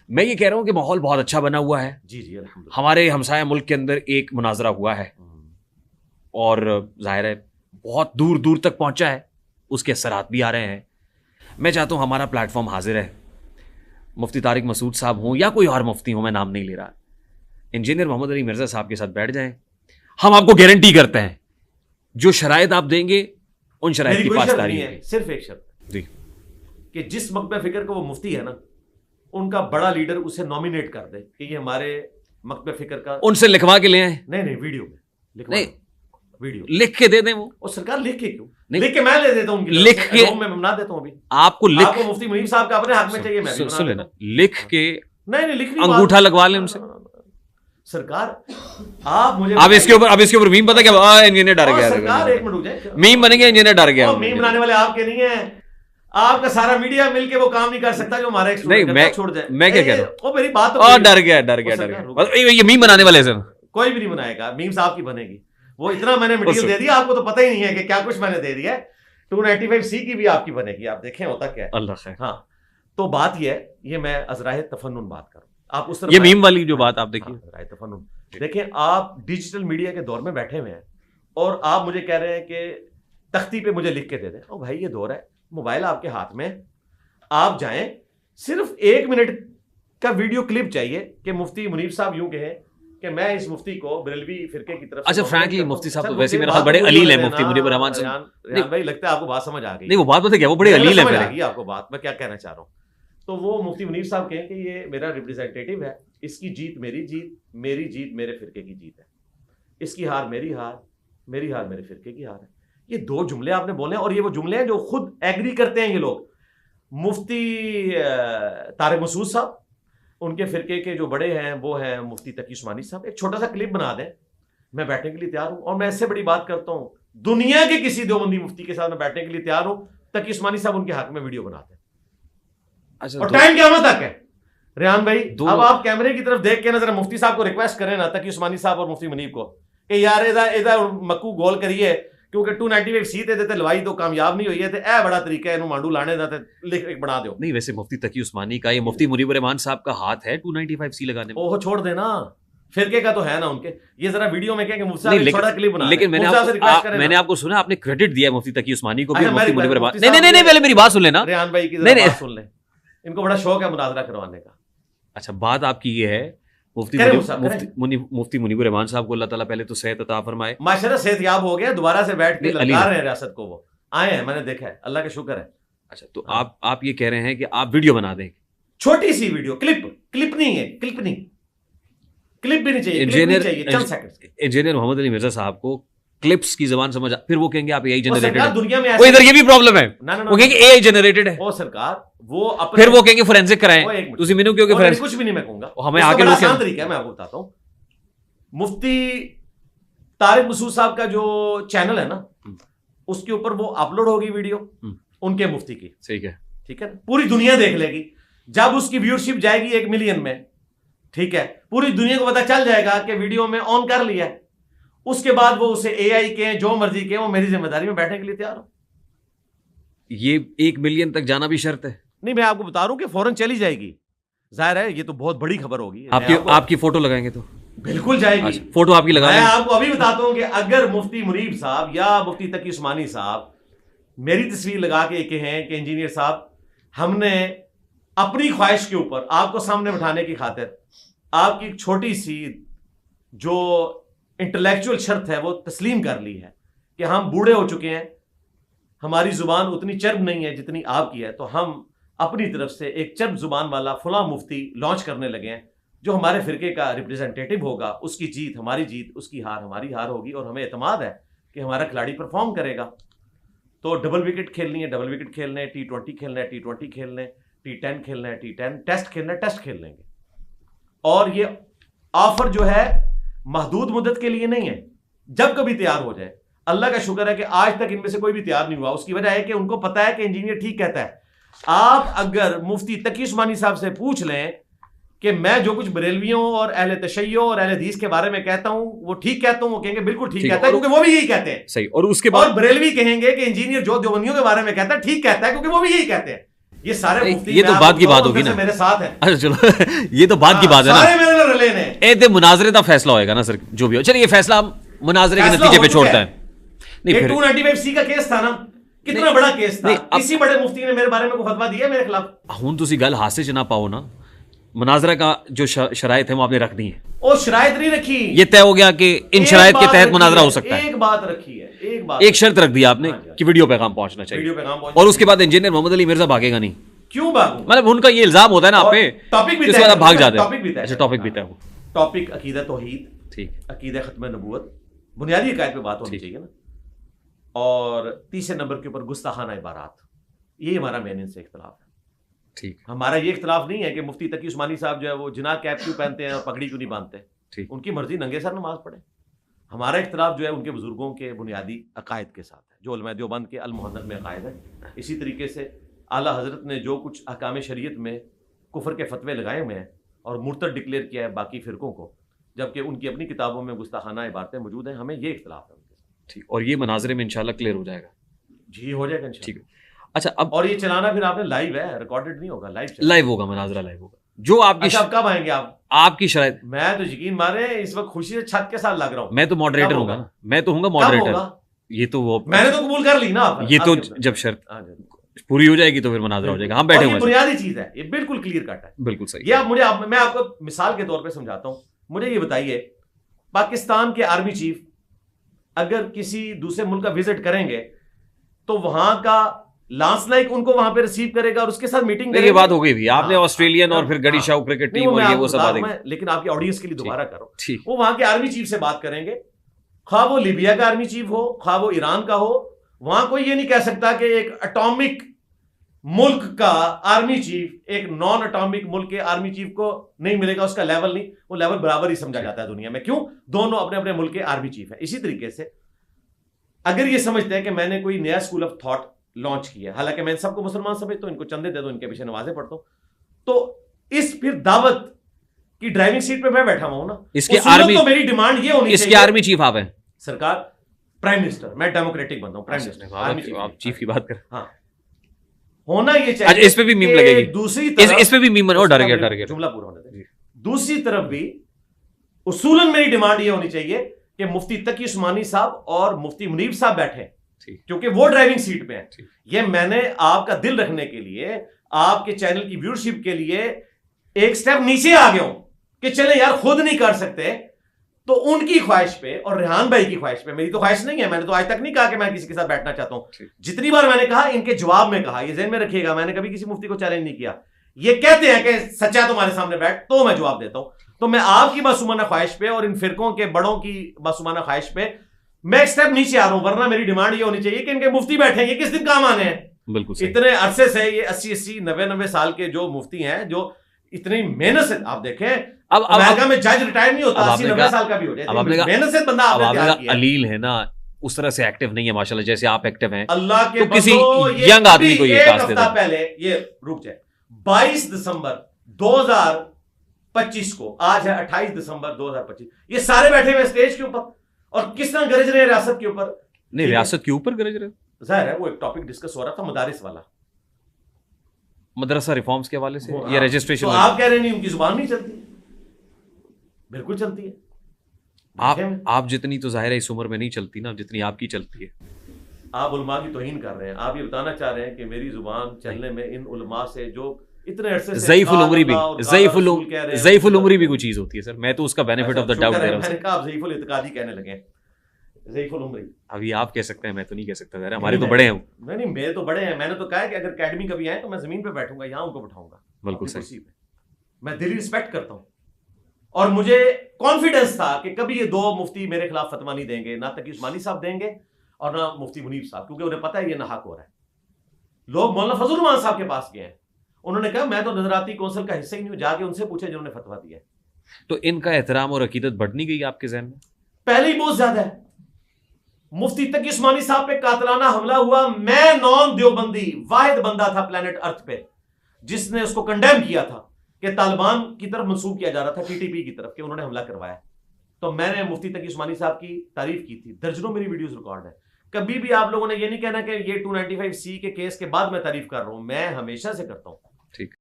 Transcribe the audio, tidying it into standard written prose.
मैं ये कह रहा हूँ कि माहौल बहुत अच्छा बना हुआ है। जी जी अल्हम्दुलिल्लाह। हमारे हमसाया मुल्क के अंदर एक मुनाजरा हुआ है और जाहिर है बहुत दूर दूर तक पहुंचा है, उसके असरात भी आ रहे हैं। मैं चाहता हूँ हमारा प्लेटफॉर्म हाजिर है, मुफ्ती तारिक मसूद साहब हों या कोई और मुफ्ती हो, मैं नाम नहीं ले रहा, इंजीनियर मोहम्मद अली मिर्ज़ा साहब के साथ बैठ जाएं। हम आपको गारंटी करते हैं जो शराइत आप देंगे उन शराइत की पासदारी है। सिर्फ एक शर्त जी कि जिस मकबे फिक्र का वो मुफ्ती है ना, उनका बड़ा लीडर उसे नॉमिनेट कर दे कि ये हमारे मकबे फिक्र का, उनसे लिखवा के ले आए। नहीं वीडियो में नहीं, वीडियो लिख के दे दें वो। और सरकार लिख के क्यों? नहीं, लिख के मैं ले देता हूँ उनकी लिख के मैं बना देता हूँ। अभी आपको मुफ्ती मुनीब साहब का अपने हक में चाहिए, मैं भी सुन लेना, लिख के नहीं लिख अंगूठा लगवा लें उनसे। सरकार आप मुझे अब इसके ऊपर मीम पता क्या, इंजीनियर डर गया। सरकार एक मिनट रुक जाए, मीम बनेंगे इंजीनियर डर गया। मीम बनाने वाले आपके नहीं है, आपका सारा मीडिया मिलके वो काम नहीं कर सकता जो हमारा नहीं। मैं छोड़ जाए। मैं क्या कह रहा हूँ, वो मेरी बात डर गया। ये मीम बनाने वाले सर कोई भी नहीं बनाएगा, मीम साहब की बनेगी। वो इतना मैंने मटेरियल दे दिया, आपको तो पता ही नहीं है कि क्या कुछ मैंने दे दिया है। 295C की भी आपकी बनेगी, आप देखें होता क्या है। अल्लाह खैर। हाँ तो बात ये है, ये मैं अज़राए तफन्नुन बात करूं, आप उस तरफ ये मीम वाली जो बात आप देखिए। अज़राए तफन्नुन देखें, आप डिजिटल मीडिया के दौर में बैठे हुए हैं और आप मुझे कह रहे हैं कि तख्ती पे मुझे लिख के दे दें। ओ भाई ये दौर है, मोबाइल आपके हाथ में, आप जाएं, सिर्फ 1 मिनट का वीडियो क्लिप चाहिए कि मुफ्ती मुनीब साहब यूं कहें कि मैं इस मुफ्ती को बरेलवी फिरके की तरफ। अच्छा फ्रैंकली मुफ्ती साहब तो वैसे मेरा ख्याल बड़े अलील है, मुफ्ती मुनीब रहमान साहब। रेहान भाई लगता है आपको बात समझ आ गई। नहीं वो बात पता क्या, वो बड़े अलील है। आपको बात मैं क्या कहना चाह रहा हूँ, तो वो मुफ्ती मुनीब साहब कहें कि ये मेरा रिप्रेजेंटेटिव है, इसकी जीत मेरी जीत, मेरी जीत मेरे फिरके की जीत है, इसकी हार मेरी हार, मेरी हार मेरे फिरके की हार है। ये 2 जुमले आपने बोले और ये वो जुमले हैं जो खुद एग्री करते हैं ये लोग। मुफ्ती तारिक मसूद साहब, उनके फिरके के जो बड़े हैं वो हैं मुफ्ती तकी उस्मानी साहब। एक छोटा सा क्लिप बना दें, मैं बैठने के लिए तैयार हूं। और मैं इससे बड़ी बात करता हूं, दुनिया के किसी देवबंदी मुफ्ती के साथ मैं बैठने के लिए तैयार हूं, तकी उस्मानी साहब उनके हक में वीडियो बनाते हैं। अच्छा, और टाइम क़यामत तक है। रेहान भाई अब आप कैमरे की तरफ देख के ना जरा मुफ्ती साहब को रिक्वेस्ट करें ना, तकी उस्मानी साहब और मुफ्ती मुनीब को, कि यार इधर मक्कू गोल करिए, क्योंकि 295C ते लवाई तो कामयाब नहीं हुई है, तो ए बड़ा तरीका है मांडू लाने दा लिख बना दो। नहीं वैसे मुफ्ती तकी उस्मानी का, ये मुफ्ती मुनीब रहमान साहब का हाथ है 295C लगाने में। ओह छोड़ देना, फिरके का तो है ना उनके। ये जरा वीडियो में क्या कि मुफ्ती साहब छोटा क्लिप बना, लेकिन मैंने आपको सुना, आपने क्रेडिट दिया मुफ्ती तकी उस्मानी को भी, मुफ्ती मुनीब रहमान। नहीं पहले मेरी बात सुन लेना, रेहान भाई की बात सुन ले, इनको बड़ा शौक है मुनाजरा करवाने का। अच्छा बात आपकी ये है, मुफ्ती मुनीब रहमान साहब को अल्लाह ताला पहले तो सेहत अता फरमाए, माशाल्लाह सेहतयाब हो गया, दोबारा से बैठ के लगा रहे हैं रियासत को, वो आए हैं, मैंने देखा है, अल्लाह का शुक्र है। अच्छा तो आप ये कह रहे हैं कि आप वीडियो बना दें, छोटी सी वीडियो क्लिप नहीं है, क्लिप भी नहीं चाहिए, इंजीनियर मोहम्मद अली मिर्जा साहब को क्लिप्स की जबान समझ, फिर वो कहेंगे आप एआई जनरेटेड है। दुनिया में इधर ये भी प्रॉब्लम है, वो कहेंगे एआई जनरेटेड है। ओ सरकार वो फिर वो कहेंगे फोरेंसिक कराएं, तुसी मेनू क्यों कि फोरेंसिक कुछ भी नहीं मैं कहूंगा, हमें आगे लोग आसान तरीका है, मैं आपको बताता हूं। मुफ्ती तारिक मसूद साहब का जो चैनल है ना, उसके ऊपर वो अपलोड होगी वीडियो उनके मुफ्ती की, ठीक है, पूरी दुनिया देख लेगी। जब उसकी व्यूअरशिप जाएगी 1 मिलियन में, ठीक है, पूरी दुनिया को पता चल जाएगा कि वीडियो में ऑन कर लिया है। उसके बाद वो उसे एआई के जो मर्जी के, वो मेरी जिम्मेदारी में बैठने के लिए तैयार हो। ये 1 मिलियन तक जाना भी शर्त है? नहीं मैं आपको बता रहा हूं कि फौरन चली जाएगी, जाहिर है ये तो बहुत बड़ी खबर होगी। आपकी फोटो लगाएंगे तो बिल्कुल जाएगी। अच्छा, फोटो आपकी लगा, मैं आपको अभी बताता हूं कि अगर मुफ्ती मुनीब साहब या मुफ्ती तकी उस्मानी साहब मेरी तस्वीर लगा के कहें कि इंजीनियर साहब हमने अपनी ख्वाहिश के ऊपर आपको सामने बिठाने की खातिर आपकी छोटी सी जो इंटेलेक्चुअल शर्त है वो तस्लीम कर ली है कि हम बूढ़े हो चुके हैं, हमारी जुबान उतनी चर्ब नहीं है जितनी आपकी है, तो हम अपनी तरफ से एक चर्ब जुबान वाला फुला मुफ्ती लॉन्च करने लगे हैं, जो हमारे फिरके का रिप्रेजेंटेटिव होगा, उसकी जीत हमारी जीत, उसकी हार हमारी हार होगी, और हमें एतमाद है कि हमारा खिलाड़ी परफॉर्म करेगा। तो डबल विकेट खेलनी है, डबल विकेट खेलने, T20 खेलना है, T20 खेलने, T10 खेलना है, T10, टेस्ट खेलना है, टेस्ट खेल लेंगे। और ये ऑफर जो है महदूद मुद्दत के लिए नहीं है, जब कभी तैयार हो जाए। अल्लाह का शुक्र है कि आज तक इनमें से कोई भी तैयार नहीं हुआ। उसकी वजह है कि उनको पता है कि इंजीनियर ठीक कहता है। आप अगर मुफ्ती तकी उस्मानी साहब से पूछ लें कि मैं जो कुछ बरेलवियों और अहले तशय्यो और अहले हदीस के बारे में कहता हूं वो ठीक कहता हूं, वो कहेंगे बिल्कुल ठीक कहता है, क्योंकि वो भी यही कहते हैं। सही। और उसके बाद बरेलवी कहेंगे कि इंजीनियर जो देवबंदियों के बारे में कहता है ठीक कहता है, क्योंकि वो भी यही कहते हैं। ये सारे मुफ्ती ये तो बात की बात होगी ना, मेरे साथ है। अच्छा चलो ये तो बात की बात है ना, सारे मेरे लिए रले ने। ए मुनाजरे का फैसला होएगा ना सर, जो भी हो। चलिए ये फैसला मुनाजरे के नतीजे पे छोड़ता है। नहीं, 295C का केस था ना, कितना बड़ा केस था। किसी बड़े मुफ्ती ने मेरे बारे में कोई फतवा दिया मेरे खिलाफ? हुन तुसी गल हाथ से ना पाओ ना, मुनाजरा का जो शराइत है वो आपने रख दी है। और शराइत नहीं रखी, ये तय हो गया कि इन शराइत के तहत मुनाजरा हो सकता है। एक बात रखी है, एक बात, एक शर्त रख दी आपने कि वीडियो पैगाम पहुंचना चाहिए, और उसके बाद इंजीनियर मोहम्मद अली मिर्जा भागेगा नहीं। क्यों भागूं? मतलब उनका ये इल्जाम होता है ना आप पे, टॉपिक भी भाग जाते हैं। टॉपिक भी अच्छा टॉपिक भी तय हो, टॉपिक अकीदा तौहीद, ठीक, अकीदा खत्म नबूवत, बुनियादी अकायद पे बात होनी चाहिए ना। और तीसरे नंबर के ऊपर गुस्ताखाना इबारात, ये हमारा मेन इनसे इख्तलाफ है। ठीक, हमारा ये इख्तलाफ नहीं है कि मुफ्ती तकी उस्मानी साहब जो है वो जिना कैप क्यों पहनते हैं और पगड़ी क्यों नहीं बांधते। ठीक, उनकी मर्जी, नंगे सर नमाज पढ़े। हमारा इख्तलाफ जो है उनके बुजुर्गों के बुनियादी अकायद के साथ है, जो उलमा देवबंद के अल मुहद्दद में अकायद है। इसी तरीके से आला हजरत ने जो कुछ अहकाम शरीयत में कुफर के फतवे लगाए हुए हैं और मुर्तद डिक्लेयर किया है बाकी फिरकों को, जबकि उनकी अपनी किताबों में गुस्ताखाना इबारतें मौजूद हैं। हमें ये इख्तलाफ है उनके साथ। ठीक, और ये मनाजरे में इंशाल्लाह क्लियर हो जाएगा। जी हो जाएगा इंशाल्लाह। ठीक है, अच्छा अब, और ये चलाना फिर आपने लाइव है, रिकॉर्डेड नहीं होगा, लाइव होगा, मनाजरा लाइव होगा। जो आपकी अच्छा, कब आएंगे आप? आपकी शराइत, मैं तो यकीन मारे इस वक्त खुशी से छत के साथ लग रहा हूँ। मैं तो मॉडरेटर हूँ ना, मैं तो हूँगा मॉडरेटर। ये तो वो मैंने तो कबूल कर ली ना। ये तो जब शर्त पूरी हो जाएगी तो फिर मनाजरा हो जाएगा। हम बैठे हुए, बुनियादी चीज है ये, बिल्कुल क्लियर कट है, बिल्कुल सही। ये मैं आपको मिसाल के तौर पे समझाता हूँ। मुझे ये बताइए, पाकिस्तान के आर्मी चीफ अगर किसी दूसरे मुल्क का विजिट करेंगे तो वहां का लांस नाइक उनको वहां पे रिसीव करेगा और उसके साथ मीटिंग करेगा। ये बात हो गई भी, आपने ऑस्ट्रेलियन और फिर गड़ी शाह क्रिकेट टीम और ये वो सब बातें, लेकिन आपकी ऑडियंस के लिए दोबारा करो। ठीक, वो वहां के आर्मी चीफ से बात करेंगे, खा वो लीबिया का आर्मी चीफ हो, खा वो ईरान का हो। वहां कोई ये नहीं कह सकता कि एक एटॉमिक मुल्क का आर्मी चीफ एक नॉन एटॉमिक मुल्क के आर्मी चीफ को नहीं मिलेगा, उसका लेवल नहीं, वो लेवल बराबर ही समझा जाता है दुनिया में। क्यों? दोनों अपने अपने मुल्क के आर्मी चीफ है। इसी तरीके से अगर ये समझते हैं कि मैंने कोई नया स्कूल ऑफ थॉट लॉन्च किया, हालांकि मैं सबको मुसलमान समझता हूं, इनको चंदे दे दो, इनके पीछे नमाजें पढ़ता हूं, तो इस फिर दावत की ड्राइविंग सीट पे मैं बैठा हुआ हूं ना, इसके आर्मी तो मेरी डिमांड ये होनी चाहिए, इसके आर्मी चीफ आप हैं सरकार, प्राइम मिनिस्टर, मैं डेमोक्रेटिक बंदा हूं, प्राइम मिनिस्टर, आप चीफ की बात कर, हाँ होना ये चाहिए। अच्छा, इस पे भी मीम लगेगी, दूसरी तरफ इस पे भी मीम, डर गया जुमला पूरा होने दे। दूसरी तरफ भी उसूलन मेरी डिमांड ये होनी चाहिए कि मुफ्ती तकी उस्मानी साहब और मुफ्ती मुनीब साहब बैठे, क्योंकि वो ड्राइविंग सीट पे हैं। ये मैंने आपका दिल रखने के लिए, आपके चैनल की व्यूअरशिप के लिए एक स्टेप नीचे आ गया हूं कि चले यार खुद नहीं कर सकते तो उनकी ख्वाहिश पे और रेहान भाई की ख्वाहिश पे, मेरी तो ख्वाहिश नहीं है, मैंने तो आज तक नहीं कहा कि मैं किसी के साथ बैठना चाहता हूं। जितनी बार मैंने कहा, इनके जवाब में कहा, ये ज़हन में रखिएगा, मैंने कभी किसी मुफ्ती को चैलेंज नहीं किया। ये कहते हैं कि सच्चा तुम्हारे सामने बैठ, तो मैं जवाब देता हूं। तो मैं आपकी मासूमाना ख्वाहिश पे और इन फिरकों के बड़ों की मासूमाना ख्वाहिश पे मैं एक स्टेप नीचे आ रहा हूं, वरना मेरी डिमांड ये होनी चाहिए कि इनके मुफ्ती बैठे, ये किस दिन काम आने हैं? बिल्कुल इतने अरसे से ये 80-80, 90-90 साल के जो मुफ्ती हैं, जो इतनी मेहनत से, आप देखें अब अमेरिका में जज रिटायर नहीं होता, 80-90 साल का भी हो जाए, मेहनत से बंदा आपने तैयार किया। अलील है ना, उस तरह से एक्टिव नहीं है माशाल्लाह, जैसे आप एक्टिव हैं। अल्लाह के तो किसी यंग आदमी को ये टास्क देना। पहले ये रुक जाए, 22 दिसंबर 2025 को, आज है 28 दिसंबर 2025, ये सारे बैठे हुए स्टेज के ऊपर और किस तरह गरज रहे हैं रियासत के ऊपर। नहीं, रियासत के ऊपर गरज रहे, जाहिर है वो एक टॉपिक डिस्कस हो रहा था मदारिस वाला, मदरसा रिफॉर्म्स के हवाले से, या रजिस्ट्रेशन। तो आप कह रहे नहीं उनकी जुबान नहीं चलती? बिल्कुल चलती है। आप जितनी तो जाहिर है इस उम्र में नहीं चलती ना, जितनी आपकी चलती है। आप उलमा की तौहीन कर रहे हैं। आप ये बताना चाह रहे हैं कि मेरी जुबान चलने में इन उलमा से जो इतने अरसे से ज़ईफुल उमरी भी कोई चीज होती है सर, मैं तो उसका बेनिफिट ऑफ द डाउट दे रहा हूं। मैंने कहा आप ज़ईफुल इत्कादी कहने लगे, ज़ईफुल उमरी। अभी आप कह सकते हैं, मैं तो नहीं कह सकता, जरा हमारे तो बड़े हैं। नहीं, मेरे तो बड़े हैं। मैंने तो कहा है कि अगर अकेडमी कभी आए तो मैं जमीन पे बैठूंगा, यहाँ उनको बैठाऊंगा, बिल्कुल सही। मैं दिली रिस्पेक्ट करता हूँ और मुझे कॉन्फिडेंस था कि कभी ये दो मुफ्ती मेरे खिलाफ फतवा नहीं देंगे, ना तकी उस्मानी साहब देंगे और ना मुफ्ती मुनीब साहब, क्योंकि उन्हें पता है ये नाहक हो रहा है। लोग मौलाना फजल रहमान साहब के पास गए हैं, उन्होंने कहा मैं तो नजराती कौंसिल का हिस्सा ही नहीं हूं, जाके उनसे पूछे जिन्होंने फतवा दिया। तो इनका एहतराम और अकीदत बढ़ नहीं गई आपके ज़हन में? पहले ही बहुत ज्यादा है। मुफ्ती तकी उस्मानी साहब पे कातलाना हमला हुआ, मैं नॉन देवबंदी वाहिद बंदा था प्लेनेट अर्थ पे जिसने उसको कंडेम किया था कि तालिबान की तरफ मंसूब किया जा रहा था, टीटीपी की तरफ, कि उन्होंने हमला करवाया। तो मैंने मुफ्ती तकी उस्मानी साहब की तारीफ की थी, दर्जनों मेरी वीडियोस रिकॉर्ड है कभी भी आप लोगों ने ये नहीं कहना कि ये 295C के केस के बाद मैं तारीफ कर रहा हूं, मैं हमेशा से करता हूं। ठीक।